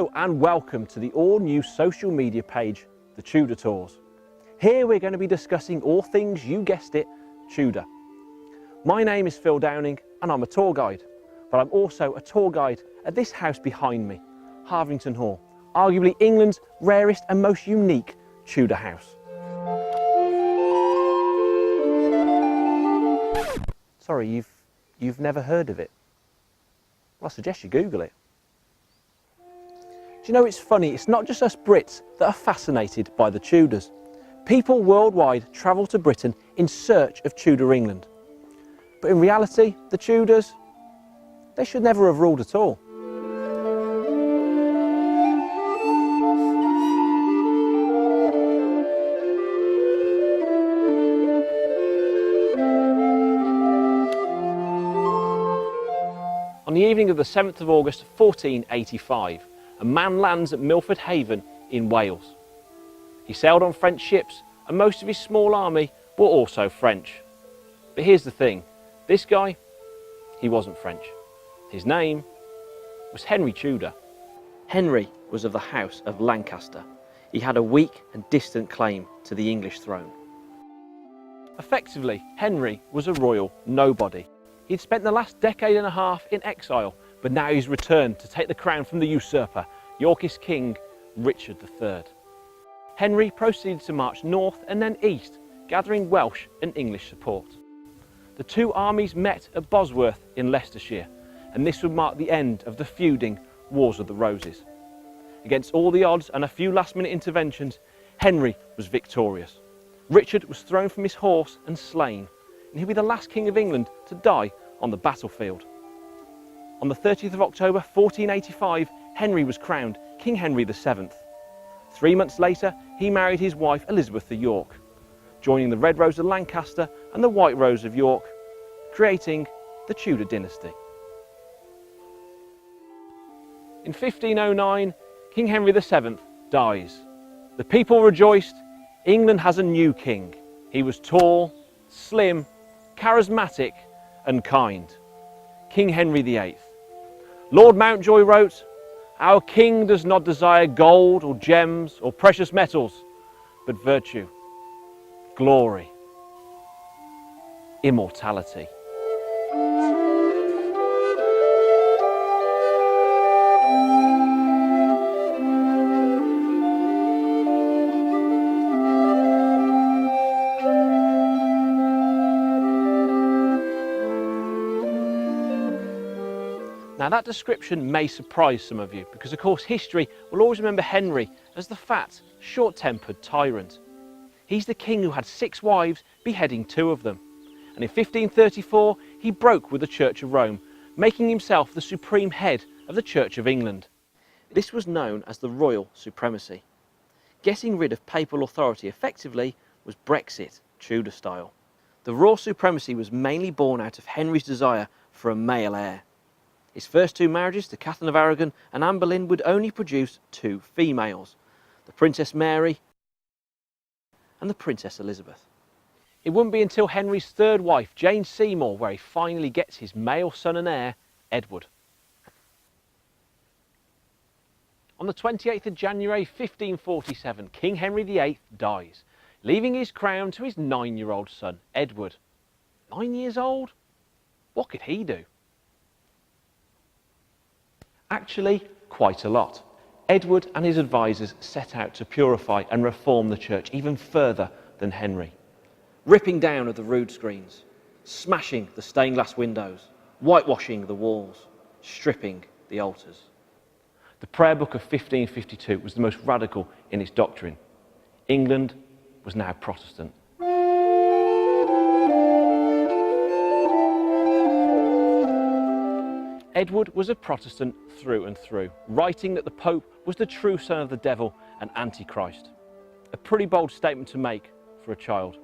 Hello and welcome to the all-new social media page, the Tudor Tours. Here we're going to be discussing all things, you guessed it, Tudor. My name is Phil Downing and I'm a tour guide, but I'm also a tour guide at this house behind me, Harvington Hall, arguably England's rarest and most unique Tudor house. Sorry, you've never heard of it? Well, I suggest you Google it. Do you know, it's funny, it's not just us Brits that are fascinated by the Tudors. People worldwide travel to Britain in search of Tudor England. But in reality, the Tudors, they should never have ruled at all. On the evening of the 7th of August 1485, a man lands at Milford Haven in Wales. He sailed on French ships and most of his small army were also French. But here's the thing, this guy, he wasn't French. His name was Henry Tudor. Henry was of the House of Lancaster. He had a weak and distant claim to the English throne. Effectively, Henry was a royal nobody. He'd spent the last decade and a half in exile, but now he's returned to take the crown from the usurper, Yorkist King Richard III. Henry proceeded to march north and then east, gathering Welsh and English support. The two armies met at Bosworth in Leicestershire, and this would mark the end of the feuding Wars of the Roses. Against all the odds and a few last-minute interventions, Henry was victorious. Richard was thrown from his horse and slain, and he'll be the last king of England to die on the battlefield. On the 30th of October 1485, Henry was crowned King Henry VII. 3 months later, he married his wife Elizabeth of York, joining the Red Rose of Lancaster and the White Rose of York, creating the Tudor dynasty. In 1509, King Henry VII dies. The people rejoiced. England has a new king. He was tall, slim, charismatic and kind. King Henry VIII. Lord Mountjoy wrote, "Our king does not desire gold or gems or precious metals, but virtue, glory, immortality." Now that description may surprise some of you because of course history will always remember Henry as the fat, short-tempered tyrant. He's the king who had 6 wives, beheading 2 of them. And in 1534 he broke with the Church of Rome, making himself the supreme head of the Church of England. This was known as the royal supremacy. Getting rid of papal authority effectively was Brexit, Tudor style. The royal supremacy was mainly born out of Henry's desire for a male heir. His first 2 marriages to Catherine of Aragon and Anne Boleyn would only produce 2 females, the Princess Mary and the Princess Elizabeth. It wouldn't be until Henry's 3rd wife, Jane Seymour, where he finally gets his male son and heir, Edward. On the 28th of January 1547, King Henry VIII dies, leaving his crown to his 9-year-old son, Edward. 9 years old? What could he do? Actually, quite a lot. Edward and his advisors set out to purify and reform the church even further than Henry. Ripping down of the rood screens, smashing the stained glass windows, whitewashing the walls, stripping the altars. The Prayer Book of 1552 was the most radical in its doctrine. England was now Protestant. Edward was a Protestant through and through, writing that the Pope was the true son of the devil and Antichrist. A pretty bold statement to make for a child.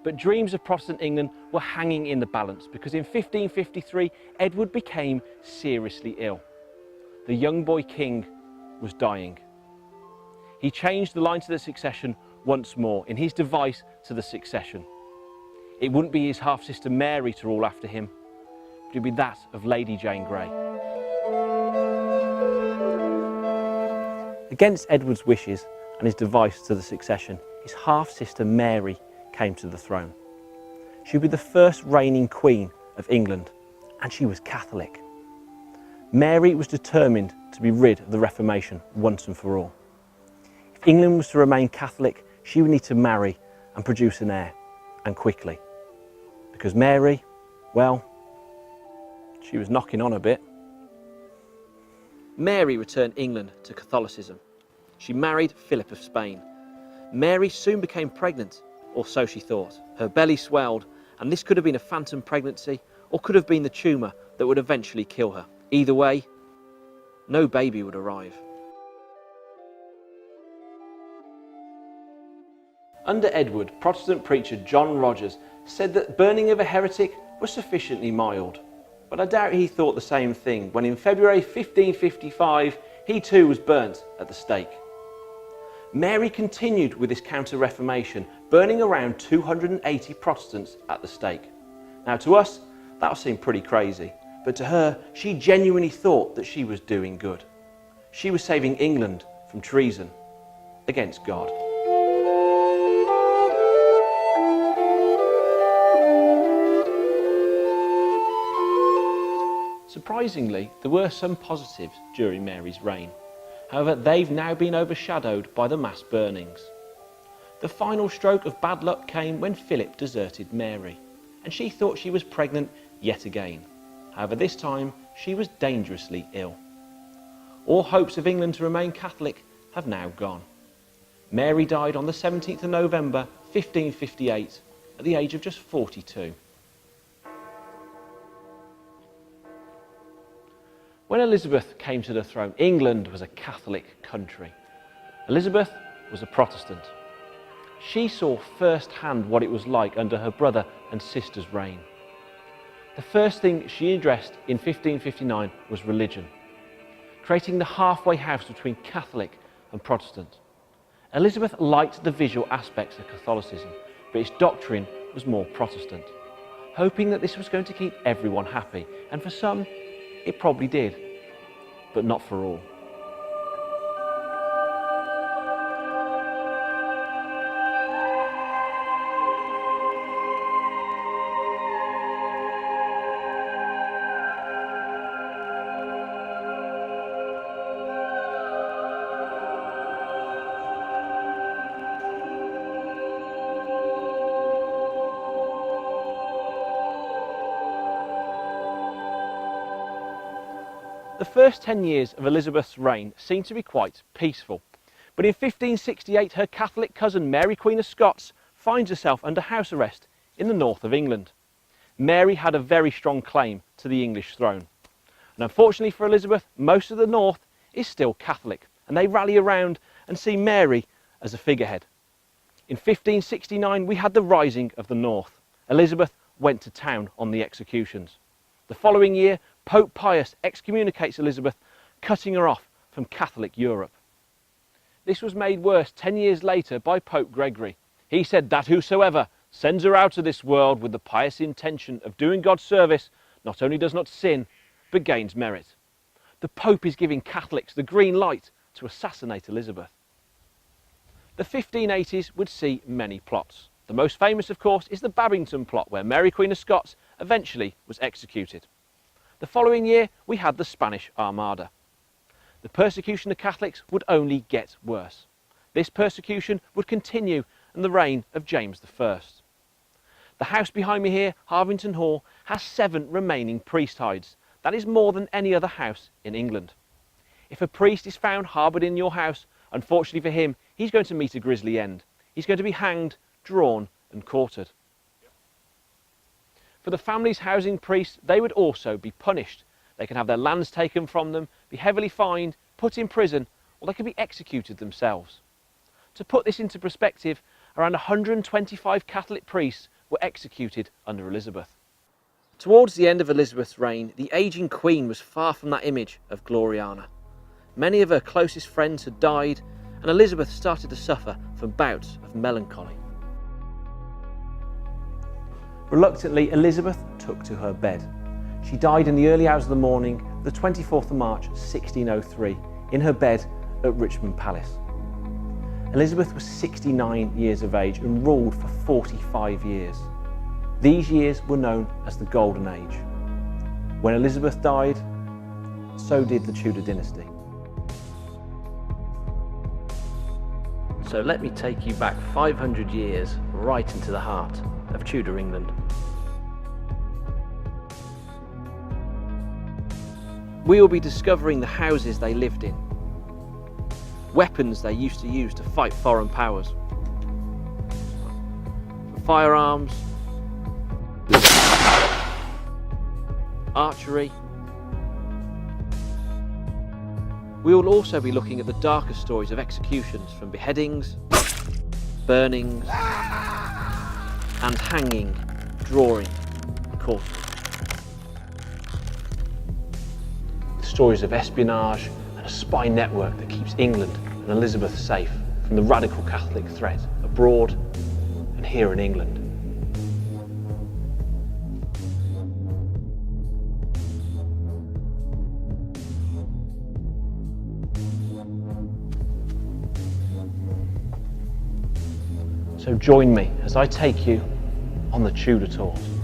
But dreams of Protestant England were hanging in the balance because in 1553 Edward became seriously ill. The young boy king was dying. He changed the line to the succession once more in his device to the succession. It wouldn't be his half-sister Mary to rule after him, but it would be that of Lady Jane Grey. Against Edward's wishes and his device to the succession, his half-sister Mary came to the throne. She would be the first reigning Queen of England, and she was Catholic. Mary was determined to be rid of the Reformation once and for all. If England was to remain Catholic, she would need to marry and produce an heir, and quickly. Because Mary, well, she was knocking on a bit. Mary returned England to Catholicism. She married Philip of Spain. Mary soon became pregnant, or so she thought. Her belly swelled, and this could have been a phantom pregnancy, or could have been the tumour that would eventually kill her. Either way, no baby would arrive. Under Edward, Protestant preacher John Rogers said that burning of a heretic was sufficiently mild. But I doubt he thought the same thing when in February 1555 he too was burnt at the stake. Mary continued with this counter-reformation, burning around 280 Protestants at the stake. Now to us, that'll seem pretty crazy, but to her, she genuinely thought that she was doing good. She was saving England from treason against God. Surprisingly, there were some positives during Mary's reign. However, they've now been overshadowed by the mass burnings. The final stroke of bad luck came when Philip deserted Mary, and she thought she was pregnant yet again. However, this time she was dangerously ill. All hopes of England to remain Catholic have now gone. Mary died on the 17th of November 1558 at the age of just 42. When Elizabeth came to the throne, England was a Catholic country. Elizabeth was a Protestant. She saw firsthand what it was like under her brother and sister's reign. The first thing she addressed in 1559 was religion, creating the halfway house between Catholic and Protestant. Elizabeth liked the visual aspects of Catholicism, but its doctrine was more Protestant, hoping that this was going to keep everyone happy, and for some, it probably did, but not for all. The first 10 years of Elizabeth's reign seemed to be quite peaceful, but in 1568 her Catholic cousin Mary Queen of Scots finds herself under house arrest in the north of England. Mary had a very strong claim to the English throne, and unfortunately for Elizabeth, most of the north is still Catholic, and they rally around and see Mary as a figurehead. In 1569 we had the rising of the north. Elizabeth went to town on the executions. The following year, Pope Pius excommunicates Elizabeth, cutting her off from Catholic Europe. This was made worse 10 years later by Pope Gregory. He said that whosoever sends her out of this world with the pious intention of doing God's service not only does not sin, but gains merit. The Pope is giving Catholics the green light to assassinate Elizabeth. The 1580s would see many plots. The most famous, of course, is the Babington Plot, where Mary Queen of Scots eventually was executed. The following year, we had the Spanish Armada. The persecution of Catholics would only get worse. This persecution would continue in the reign of James I. The house behind me here, Harvington Hall, has 7 remaining priest hides. That is more than any other house in England. If a priest is found harboured in your house, unfortunately for him, he's going to meet a grisly end. He's going to be hanged, drawn and quartered. For the families housing priests, they would also be punished. They can have their lands taken from them, be heavily fined, put in prison, or they could be executed themselves. To put this into perspective, around 125 Catholic priests were executed under Elizabeth. Towards the end of Elizabeth's reign, the ageing Queen was far from that image of Gloriana. Many of her closest friends had died, and Elizabeth started to suffer from bouts of melancholy. Reluctantly, Elizabeth took to her bed. She died in the early hours of the morning, the 24th of March 1603, in her bed at Richmond Palace. Elizabeth was 69 years of age and ruled for 45 years. These years were known as the Golden Age. When Elizabeth died, so did the Tudor dynasty. So let me take you back 500 years, right into the heart of Tudor England. We will be discovering the houses they lived in, weapons they used to use to fight foreign powers, firearms, archery. We will also be looking at the darker stories of executions, from beheadings, burnings, and hanging, drawing, and quartering. Stories of espionage and a spy network that keeps England and Elizabeth safe from the radical Catholic threat abroad and here in England. So join me as I take you on the Tudor Tours.